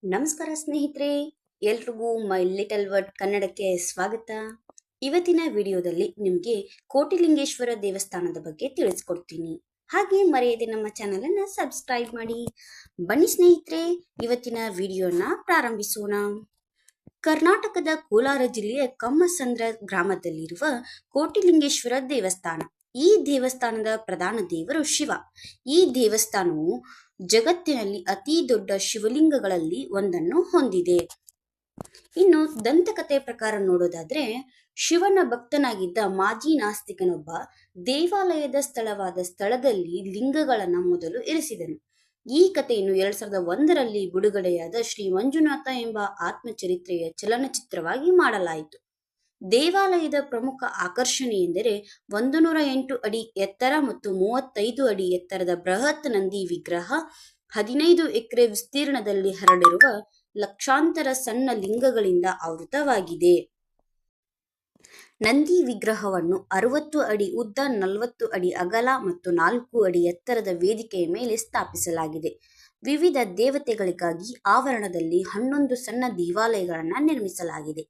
ನಮಸ್ಕಾರ ಸ್ನೇಹಿತರೆ, ಎಲ್ರಿಗೂ ಮೈ ಲಿಟಲ್ ವರ್ಡ್ ಕನ್ನಡಕ್ಕೆ ಸ್ವಾಗತ. ಇವತ್ತಿನ ವಿಡಿಯೋದಲ್ಲಿ ನಿಮಗೆ ಕೋಟಿಲಿಂಗೇಶ್ವರ ದೇವಸ್ಥಾನದ ಬಗ್ಗೆ ತಿಳಿಸ್ಕೊಡ್ತೀನಿ. ಹಾಗೆ ಮರೆಯದೆ ನಮ್ಮ ಚಾನೆಲ್ ಅನ್ನ ಸಬ್ಸ್ಕ್ರೈಬ್ ಮಾಡಿ. ಬನ್ನಿ ಸ್ನೇಹಿತರೆ, ಇವತ್ತಿನ ವಿಡಿಯೋನ ಪ್ರಾರಂಭಿಸೋಣ. ಕರ್ನಾಟಕದ ಕೋಲಾರ ಜಿಲ್ಲೆಯ ಕಮ್ಮಸಂದ್ರ ಗ್ರಾಮದಲ್ಲಿರುವ ಕೋಟಿಲಿಂಗೇಶ್ವರ ದೇವಸ್ಥಾನ. ಈ ದೇವಸ್ಥಾನದ ಪ್ರಧಾನ ದೇವರು ಶಿವ. ಈ ದೇವಸ್ಥಾನವು ಜಗತ್ತಿನಲ್ಲಿ ಅತಿ ದೊಡ್ಡ ಶಿವಲಿಂಗಗಳಲ್ಲಿ ಒಂದನ್ನು ಹೊಂದಿದೆ. ಇನ್ನು ದಂತಕಥೆ ಪ್ರಕಾರ ನೋಡೋದಾದ್ರೆ, ಶಿವನ ಭಕ್ತನಾಗಿದ್ದ ಮಾಜಿ ನಾಸ್ತಿಕನೊಬ್ಬ ದೇವಾಲಯದ ಸ್ಥಳದಲ್ಲಿ ಲಿಂಗಗಳನ್ನ ಮೊದಲು ಇರಿಸಿದನು. ಈ ಕಥೆಯನ್ನು 2001ರಲ್ಲಿ ಬಿಡುಗಡೆಯಾದ ಶ್ರೀ ಮಂಜುನಾಥ ಎಂಬ ಆತ್ಮಚರಿತ್ರೆಯ ಚಲನಚಿತ್ರವಾಗಿ ಮಾಡಲಾಯಿತು. ದೇವಾಲಯದ ಪ್ರಮುಖ ಆಕರ್ಷಣೆ ಎಂದರೆ 108 ಅಡಿ ಎತ್ತರ ಮತ್ತು 35 ಅಡಿ ಎತ್ತರದ ಬೃಹತ್ ನಂದಿ ವಿಗ್ರಹ, 15 ಎಕರೆ ವಿಸ್ತೀರ್ಣದಲ್ಲಿ ಹರಡಿರುವ ಲಕ್ಷಾಂತರ ಸಣ್ಣ ಲಿಂಗಗಳಿಂದ ಆವೃತವಾಗಿದೆ. ನಂದಿ ವಿಗ್ರಹವನ್ನು 60 ಅಡಿ ಉದ್ದ, 40 ಅಡಿ ಅಗಲ ಮತ್ತು 4 ಅಡಿ ಎತ್ತರದ ವೇದಿಕೆಯ ಮೇಲೆ ಸ್ಥಾಪಿಸಲಾಗಿದೆ. ವಿವಿಧ ದೇವತೆಗಳಿಗಾಗಿ ಆವರಣದಲ್ಲಿ 11 ಸಣ್ಣ ದೇವಾಲಯಗಳನ್ನು ನಿರ್ಮಿಸಲಾಗಿದೆ.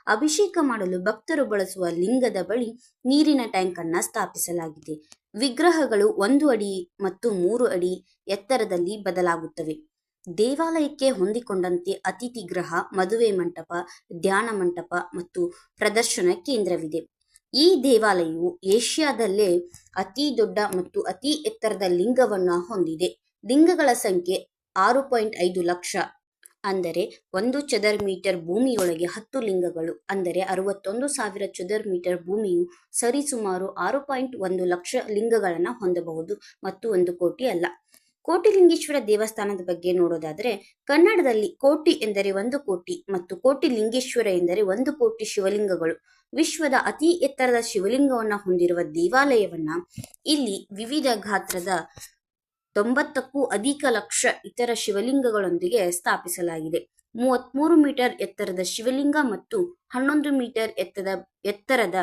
ಅಭಿಷೇಕ ಮಾಡಲು ಭಕ್ತರು ಬಳಸುವ ಲಿಂಗದ ಬಳಿ ನೀರಿನ ಟ್ಯಾಂಕ್ ಅನ್ನ ಸ್ಥಾಪಿಸಲಾಗಿದೆ. ವಿಗ್ರಹಗಳು 1 ಅಡಿ ಮತ್ತು 3 ಅಡಿ ಎತ್ತರದಲ್ಲಿ ಬದಲಾಗುತ್ತವೆ. ದೇವಾಲಯಕ್ಕೆ ಹೊಂದಿಕೊಂಡಂತೆ ಅತಿಥಿ ಗೃಹ, ಮದುವೆ ಮಂಟಪ, ಧ್ಯಾನ ಮಂಟಪ ಮತ್ತು ಪ್ರದರ್ಶನ ಕೇಂದ್ರವಿದೆ. ಈ ದೇವಾಲಯವು ಏಷ್ಯಾದಲ್ಲೇ ಅತಿ ದೊಡ್ಡ ಮತ್ತು ಅತಿ ಎತ್ತರದ ಲಿಂಗವನ್ನು ಹೊಂದಿದೆ. ಲಿಂಗಗಳ ಸಂಖ್ಯೆ 6.5 ಲಕ್ಷ. ಅಂದರೆ 1 ಚದರ ಮೀಟರ್ ಭೂಮಿಯೊಳಗೆ 10 ಲಿಂಗಗಳು, ಅಂದರೆ 61,000 ಚದರ ಮೀಟರ್ ಭೂಮಿಯು ಸರಿಸುಮಾರು 6.1 ಲಕ್ಷ ಲಿಂಗಗಳನ್ನು ಹೊಂದಬಹುದು ಮತ್ತು 1 ಕೋಟಿ ಅಲ್ಲ. ಕೋಟಿಲಿಂಗೇಶ್ವರ ದೇವಸ್ಥಾನದ ಬಗ್ಗೆ ನೋಡೋದಾದ್ರೆ, ಕನ್ನಡದಲ್ಲಿ ಕೋಟಿ ಎಂದರೆ 1 ಕೋಟಿ ಮತ್ತು ಕೋಟಿಲಿಂಗೇಶ್ವರ ಎಂದರೆ 1 ಕೋಟಿ ಶಿವಲಿಂಗಗಳು. ವಿಶ್ವದ ಅತಿ ಎತ್ತರದ ಶಿವಲಿಂಗವನ್ನು ಹೊಂದಿರುವ ದೇವಾಲಯವನ್ನ ಇಲ್ಲಿ ವಿವಿಧ ಗಾತ್ರದ 90ಕ್ಕೂ ಅಧಿಕ ಲಕ್ಷ ಇತರ ಶಿವಲಿಂಗಗಳೊಂದಿಗೆ ಸ್ಥಾಪಿಸಲಾಗಿದೆ. 33 ಮೀಟರ್ ಎತ್ತರದ ಶಿವಲಿಂಗ ಮತ್ತು 11 ಮೀಟರ್ ಎತ್ತರದ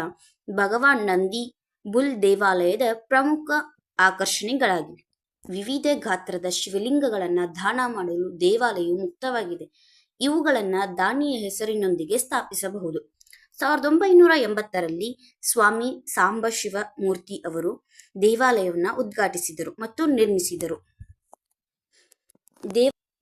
ಭಗವಾನ್ ನಂದಿ ಬುಲ್ ದೇವಾಲಯದ ಪ್ರಮುಖ ಆಕರ್ಷಣೆಗಳಾಗಿವೆ. ವಿವಿಧ ಗಾತ್ರದ ಶಿವಲಿಂಗಗಳನ್ನು ದಾನ ಮಾಡಲು ದೇವಾಲಯವು ಮುಕ್ತವಾಗಿದೆ. ಇವುಗಳನ್ನ ದಾನಿಯ ಹೆಸರಿನೊಂದಿಗೆ ಸ್ಥಾಪಿಸಬಹುದು. 1980ರಲ್ಲಿ ಸ್ವಾಮಿ ಸಾಂಬಶಿವ ಮೂರ್ತಿ ಅವರು ದೇವಾಲಯವನ್ನು ಉದ್ಘಾಟಿಸಿದರು ಮತ್ತು ನಿರ್ಮಿಸಿದರು.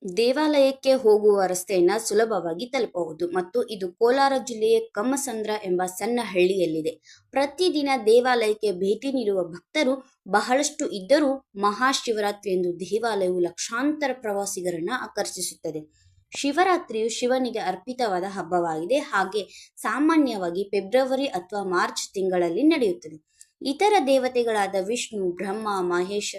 ದೇವಾಲಯಕ್ಕೆ ಹೋಗುವ ರಸ್ತೆಯನ್ನು ಸುಲಭವಾಗಿ ತಲುಪಬಹುದು ಮತ್ತು ಇದು ಕೋಲಾರ ಜಿಲ್ಲೆಯ ಕಮ್ಮಸಂದ್ರ ಎಂಬ ಸಣ್ಣ ಹಳ್ಳಿಯಲ್ಲಿದೆ. ಪ್ರತಿದಿನ ದೇವಾಲಯಕ್ಕೆ ಭೇಟಿ ನೀಡುವ ಭಕ್ತರು ಬಹಳಷ್ಟು ಇದ್ದರೂ ಮಹಾಶಿವರಾತ್ರಿಯಂದು ದೇವಾಲಯವು ಲಕ್ಷಾಂತರ ಪ್ರವಾಸಿಗರನ್ನ ಆಕರ್ಷಿಸುತ್ತದೆ. ಶಿವರಾತ್ರಿಯು ಶಿವನಿಗೆ ಅರ್ಪಿತವಾದ ಹಬ್ಬವಾಗಿದೆ. ಹಾಗೆ ಸಾಮಾನ್ಯವಾಗಿ ಫೆಬ್ರವರಿ ಅಥವಾ ಮಾರ್ಚ್ ತಿಂಗಳಲ್ಲಿ ನಡೆಯುತ್ತದೆ. ಇತರ ದೇವತೆಗಳಾದ ವಿಷ್ಣು, ಬ್ರಹ್ಮ, ಮಹೇಶ,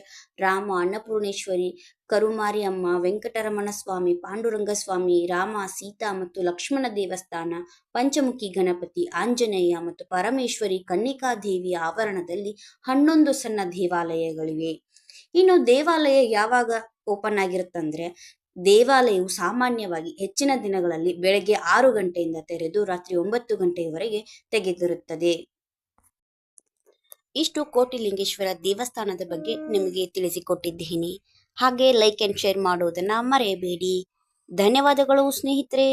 ರಾಮ, ಅನ್ನಪೂರ್ಣೇಶ್ವರಿ, ಕರುಮಾರಿ ಅಮ್ಮ, ವೆಂಕಟರಮಣ ಸ್ವಾಮಿ, ಪಾಂಡುರಂಗ ಸ್ವಾಮಿ, ರಾಮ, ಸೀತಾ ಮತ್ತು ಲಕ್ಷ್ಮಣ ದೇವಸ್ಥಾನ, ಪಂಚಮುಖಿ ಗಣಪತಿ, ಆಂಜನೇಯ ಮತ್ತು ಪರಮೇಶ್ವರಿ, ಕನ್ನಿಕಾದೇವಿಯ ಆವರಣದಲ್ಲಿ 11 ಸಣ್ಣ ದೇವಾಲಯಗಳಿವೆ. ಇನ್ನು ದೇವಾಲಯ ಯಾವಾಗ ಓಪನ್ ಆಗಿರುತ್ತಂದ್ರೆ, ದೇವಾಲಯವು ಸಾಮಾನ್ಯವಾಗಿ ಹೆಚ್ಚಿನ ದಿನಗಳಲ್ಲಿ ಬೆಳಗ್ಗೆ 6 ಗಂಟೆಯಿಂದ ತೆರೆದು ರಾತ್ರಿ 9 ಗಂಟೆಯವರೆಗೆ ತೆಗೆದಿರುತ್ತದೆ. ಇಷ್ಟು ಕೋಟಿಲಿಂಗೇಶ್ವರ ದೇವಸ್ಥಾನದ ಬಗ್ಗೆ ನಿಮಗೆ ತಿಳಿಸಿಕೊಟ್ಟಿದ್ದೀನಿ. ಹಾಗೆ ಲೈಕ್ ಅಂಡ್ ಶೇರ್ ಮಾಡುವುದನ್ನು ಮರೆಯಬೇಡಿ. ಧನ್ಯವಾದಗಳು ಸ್ನೇಹಿತರೆ.